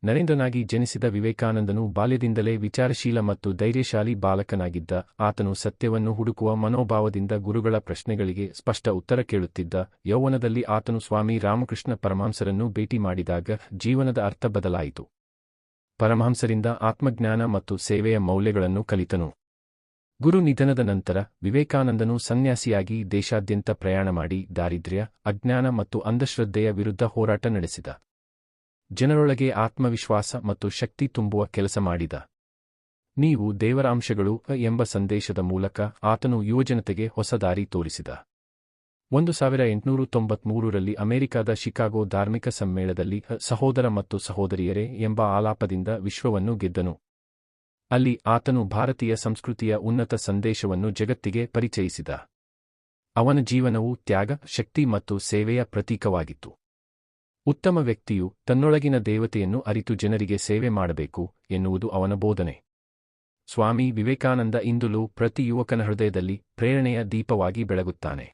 ನರೇಂದ್ರನಾಗಿ ಜನಿಸಿದ ವಿವೇಕಾನಂದನು ಬಾಲ್ಯದಿಂದಲೇ ವಿಚಾರಶೀಲ ಮತ್ತು ಧೈರ್ಯಶಾಲಿ ಬಾಲಕನಾಗಿದ್ದ. ಆತನು ಸತ್ಯವನ್ನು ಹುಡುಕುವ ಮನೋಭಾವದಿಂದ ಗುರುಗಳ ಪ್ರಶ್ನೆಗಳಿಗೆ ಸ್ಪಷ್ಟ ಉತ್ತರ ಕೇಳುತ್ತಿದ್ದ. ಯೌವನದಲ್ಲಿ ಆತನು ಸ್ವಾಮಿ ರಾಮಕೃಷ್ಣ ಪರಮಹಂಸರನ್ನು ಭೇಟಿ ಮಾಡಿದಾಗ ಜೀವನದ ಅರ್ಥ ಬದಲಾಯಿತು. ಪರಮಹಂಸರಿಂದ ಆತ್ಮಜ್ಞಾನ ಮತ್ತು ಸೇವೆಯ ಮೌಲ್ಯಗಳನ್ನು ಕಲಿತನು. ಗುರು ನಿಧನದ ನಂತರ ವಿವೇಕಾನಂದನು ಸನ್ಯಾಸಿಯಾಗಿ ದೇಶಾದ್ಯಂತ ಪ್ರಯಾಣ ಮಾಡಿ ದಾರಿದ್ರ್ಯ, ಅಜ್ಞಾನ ಮತ್ತು ಅಂಧಶ್ರದ್ಧೆಯ ವಿರುದ್ಧ ಹೋರಾಟ ನಡೆಸಿದ. ಜನರೊಳಗೆ ಆತ್ಮವಿಶ್ವಾಸ ಮತ್ತು ಶಕ್ತಿ ತುಂಬುವ ಕೆಲಸ ಮಾಡಿದ. ನೀವು ದೇವರ ಅಂಶಗಳು ಎಂಬ ಸಂದೇಶದ ಮೂಲಕ ಆತನು ಯುವಜನತೆಗೆ ಹೊಸ ದಾರಿ ತೋರಿಸಿದ. 1893ರಲ್ಲಿ ಅಮೆರಿಕದ ಶಿಕಾಗೋ ಧಾರ್ಮಿಕ ಸಮ್ಮೇಳನದಲ್ಲಿ ಸಹೋದರ ಮತ್ತು ಸಹೋದರಿಯರೇ ಎಂಬ ಆಲಾಪದಿಂದ ವಿಶ್ವವನ್ನು ಗೆದ್ದನು. ಅಲ್ಲಿ ಆತನು ಭಾರತೀಯ ಸಂಸ್ಕೃತಿಯ ಉನ್ನತ ಸಂದೇಶವನ್ನು ಜಗತ್ತಿಗೆ ಪರಿಚಯಿಸಿದ. ಅವನ ಜೀವನವು ತ್ಯಾಗ, ಶಕ್ತಿ ಮತ್ತು ಸೇವೆಯ ಪ್ರತೀಕವಾಗಿತ್ತು. ಉತ್ತಮ ವ್ಯಕ್ತಿಯು ತನ್ನೊಳಗಿನ ದೇವತೆಯನ್ನು ಅರಿತು ಜನರಿಗೆ ಸೇವೆ ಮಾಡಬೇಕು ಎನ್ನುವುದು ಅವನ ಬೋಧನೆ. ಸ್ವಾಮಿ ವಿವೇಕಾನಂದ ಇಂದಲೂ ಪ್ರತಿ ಯುವಕನ ಹೃದಯದಲ್ಲಿ ಪ್ರೇರಣೆಯ ದೀಪವಾಗಿ ಬೆಳಗುತ್ತಾನೆ.